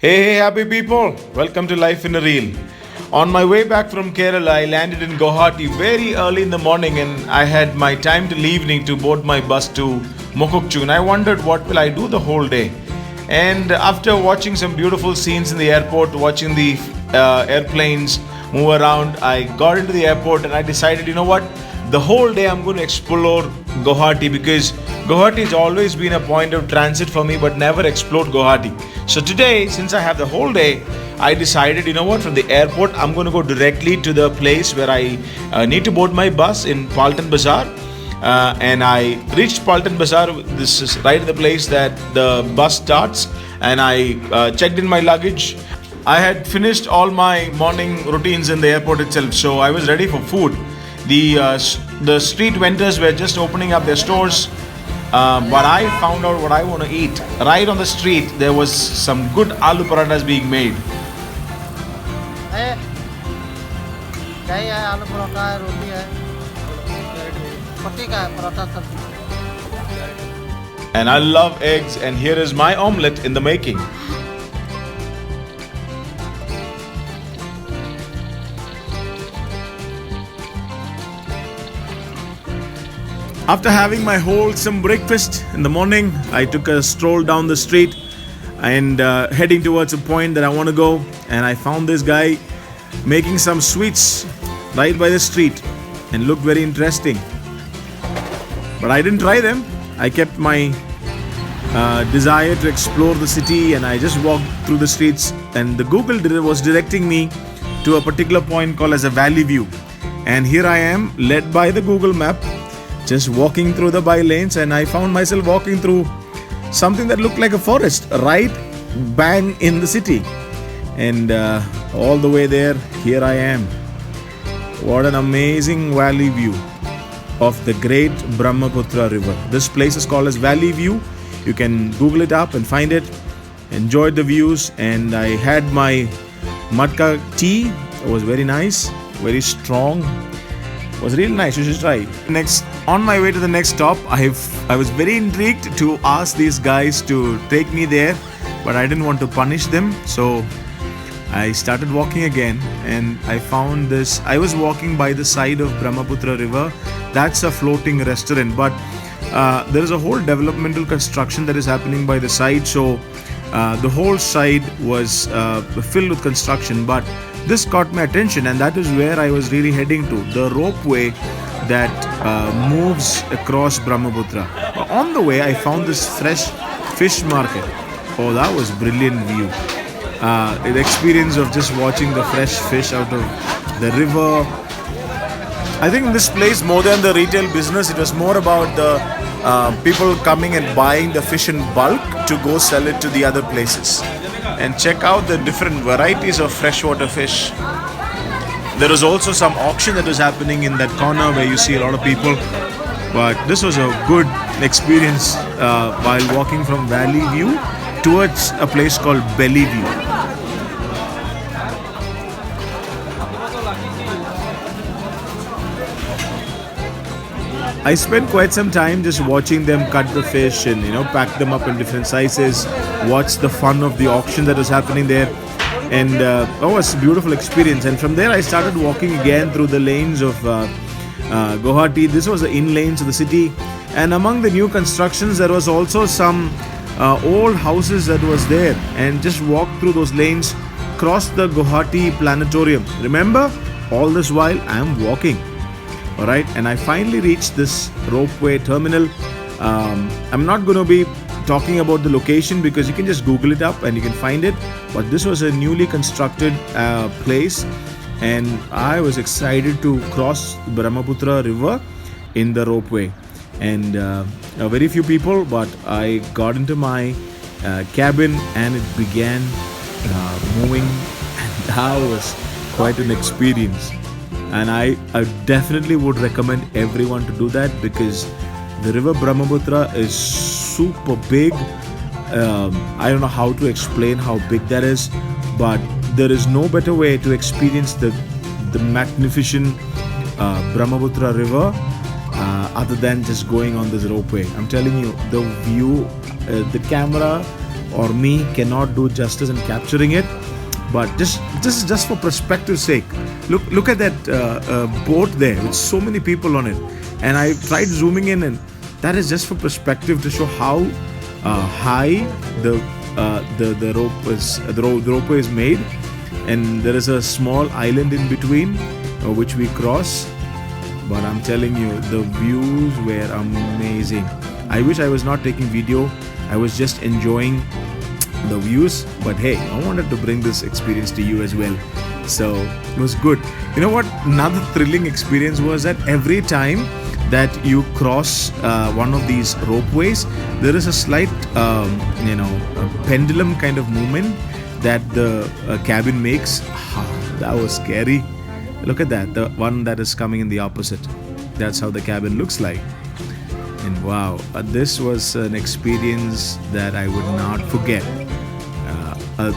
Hey, happy people! Welcome to Life in a Reel. On my way back from Kerala, I landed in Guwahati very early in the morning and I had my time till evening to board my bus to Mokokchung. I wondered what will I do the whole day. And after watching some beautiful scenes in the airport, watching the airplanes move around, I got into the airport and I decided, you know what? The whole day I'm going to explore Guwahati because Guwahati has always been a point of transit for me but never explored Guwahati. So today, since I have the whole day, I decided, you know what, from the airport, I'm going to go directly to the place where I need to board my bus in Paltan Bazaar. And I reached Paltan Bazaar. This is right at the place that the bus starts. And I checked in my luggage. I had finished all my morning routines in the airport itself, so I was ready for food. The street vendors were just opening up their stores. But I found out what I want to eat. Right on the street, there was some good aloo parathas being made. आलू परोठा है, रोटी है, पत्ती का है, परोठा सब्जी. And I love eggs, and here is my omelette in the making. After having my wholesome breakfast in the morning, I took a stroll down the street and heading towards a point that I want to go. And I found this guy making some sweets right by the street and looked very interesting. But I didn't try them. I kept my desire to explore the city and I just walked through the streets. And the Google was directing me to a particular point called as a valley view. And here I am, led by the Google map, just walking through the by lanes, and I found myself walking through something that looked like a forest right bang in the city. And all the way there, here I am. What an amazing valley view of the great Brahmaputra river. This place is called as Valley View. You can Google it up and find it. Enjoyed the views, and I had my matka tea. It was very nice, very strong. It was really nice. You should try. Next, on my way to the next stop, I was very intrigued to ask these guys to take me there, but I didn't want to punish them, so I started walking again, and I found this. I was walking by the side of Brahmaputra river. That's a floating restaurant, but there is a whole developmental construction that is happening by the side, so the whole side was filled with construction, but this caught my attention, and that is where I was really heading to, the ropeway that moves across Brahmaputra. On the way, I found this fresh fish market. Oh, that was brilliant view. The experience of just watching the fresh fish out of the river. I think in this place, more than the retail business, it was more about the people coming and buying the fish in bulk to go sell it to the other places. And check out the different varieties of freshwater fish. There was also some auction that was happening in that corner where you see a lot of people. But this was a good experience while walking from Valley View towards a place called Belly View. I spent quite some time just watching them cut the fish and pack them up in different sizes, watch the fun of the auction that was happening there, and it was a beautiful experience. And from there I started walking again through the lanes of Guwahati. This was the in lanes of the city, and among the new constructions there was also some old houses that was there, and just walked through those lanes, crossed the Guwahati planetarium. Remember, all this while I am walking. Alright, and I finally reached this ropeway terminal. I'm not going to be talking about the location because you can just Google it up and you can find it. But this was a newly constructed place, and I was excited to cross the Brahmaputra river in the ropeway. And very few people, but I got into my cabin and it began moving, and that was quite an experience. And I definitely would recommend everyone to do that because the river Brahmaputra is super big. I don't know how to explain how big that is, but there is no better way to experience the magnificent Brahmaputra river other than just going on this ropeway. I'm telling you, the view, the camera or me cannot do justice in capturing it. But this is just for perspective's sake. Look at that boat there with so many people on it, and I tried zooming in, and that is just for perspective to show how high the ropeway is made, and there is a small island in between which we cross. But I'm telling you, the views were amazing. I wish I was not taking video. I was just enjoying the views, but hey, I wanted to bring this experience to you as well, so it was good. You know what, another thrilling experience was that every time that you cross one of these ropeways, there is a slight a pendulum kind of movement that the cabin makes. That was scary. Look at that, the one that is coming in the opposite. That's how the cabin looks like. And wow, this was an experience that I would not forget.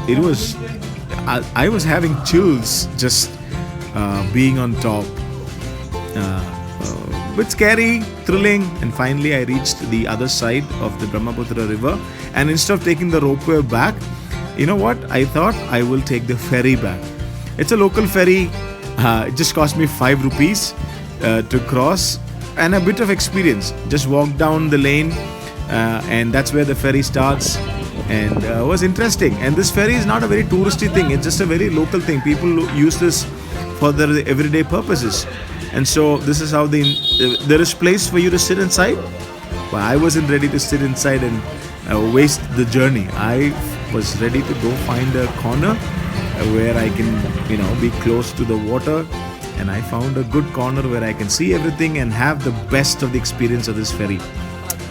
It was, I was having chills just being on top. Bit scary, thrilling, and finally I reached the other side of the Brahmaputra river. And instead of taking the ropeway back, you know what? I thought I will take the ferry back. It's a local ferry. It just cost me 5 rupees to cross, and a bit of experience. Just walk down the lane, and that's where the ferry starts. And it was interesting. And this ferry is not a very touristy thing. It's just a very local thing. People use this for their everyday purposes. And so this is how there is place for you to sit inside. But I wasn't ready to sit inside and waste the journey. I was ready to go find a corner where I can, be close to the water. And I found a good corner where I can see everything and have the best of the experience of this ferry.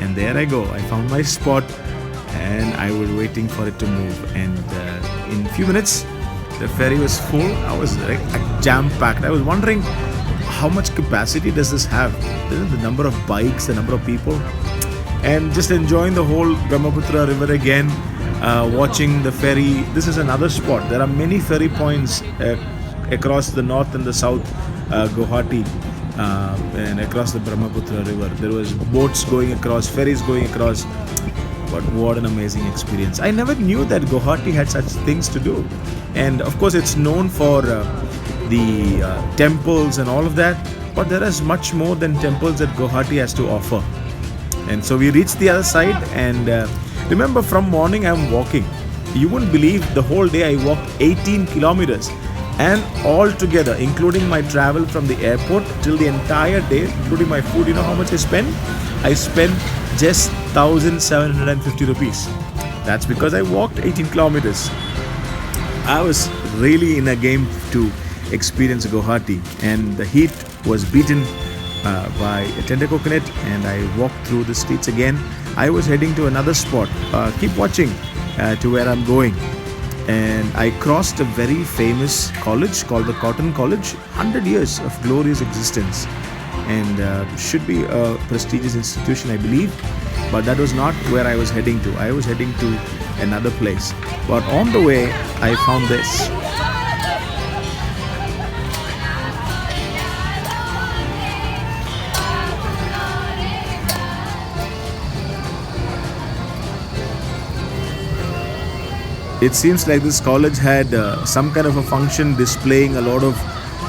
And there I go. I found my spot, and I was waiting for it to move. And in a few minutes, the ferry was full. I was jam-packed. I was wondering, how much capacity does this have? The number of bikes, the number of people, and just enjoying the whole Brahmaputra river again, watching the ferry. This is another spot. There are many ferry points across the north and the south Guwahati, and across the Brahmaputra river. There was boats going across, ferries going across. But what an amazing experience. I never knew that Guwahati had such things to do. And of course it's known for the temples and all of that, but there is much more than temples that Guwahati has to offer. And so we reached the other side, and remember, from morning I'm walking. You wouldn't believe, the whole day I walked 18 kilometers, and all together, including my travel from the airport till the entire day, including my food, you know how much I spent? I spent just 1,750 rupees. That's because I walked 18 kilometers. I was really in a game to experience Guwahati, and the heat was beaten by a tender coconut, and I walked through the streets again. I was heading to another spot. Keep watching to where I'm going. And I crossed a very famous college called the Cotton College. 100 years of glorious existence, and should be a prestigious institution, I believe. But that was not where I was heading to. I was heading to another place. But on the way, I found this. It seems like this college had some kind of a function displaying a lot of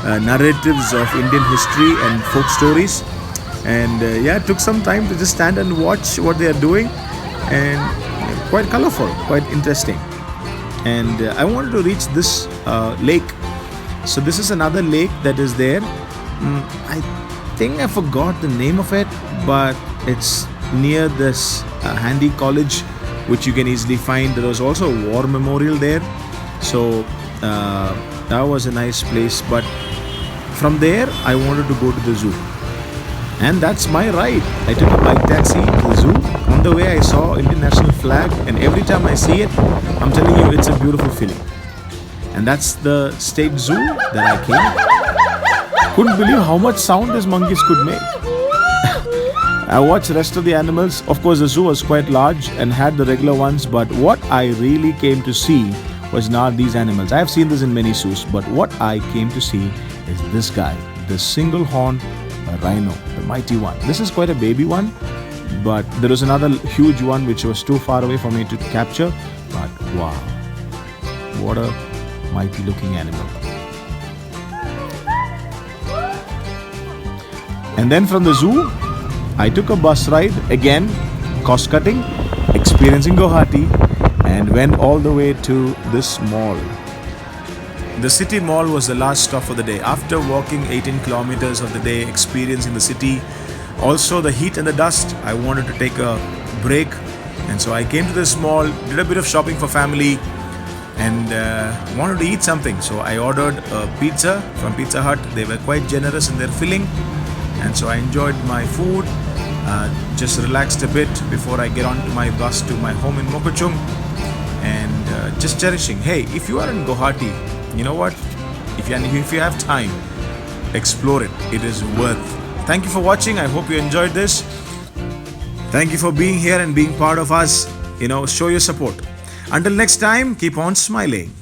narratives of Indian history and folk stories. And it took some time to just stand and watch what they are doing, and quite colorful, quite interesting. And I wanted to reach this lake. So this is another lake that is there. I think I forgot the name of it, but it's near this handy college, which you can easily find. There was also a war memorial there, so that was a nice place. But from there I wanted to go to the zoo, and that's my ride. I took a bike taxi to the zoo. On the way I saw Indian national flag, and every time I see it, I'm telling you, it's a beautiful feeling. And that's the state zoo that I came. Couldn't believe how much sound these monkeys could make. I watched the rest of the animals. Of course, the zoo was quite large and had the regular ones, but what I really came to see was not these animals. I have seen this in many zoos, but what I came to see is this guy, the single horn rhino, the mighty one. This is quite a baby one, but there was another huge one which was too far away for me to capture. Wow, what a mighty looking animal. And then from the zoo, I took a bus ride, again cost cutting, experiencing Guwahati, and went all the way to this mall. The city mall was the last stop for the day. After walking 18 kilometers of the day, experiencing the city, also the heat and the dust, I wanted to take a break. And so I came to this mall, did a bit of shopping for family, and wanted to eat something. So I ordered a pizza from Pizza Hut. They were quite generous in their filling. And so I enjoyed my food, just relaxed a bit before I get on to my bus to my home in Mokuchung. And just cherishing. Hey, if you are in Guwahati, you know what? If you have time, explore it. It is worth. Thank you for watching. I hope you enjoyed this. Thank you for being here and being part of us. Show your support. Until next time, keep on smiling.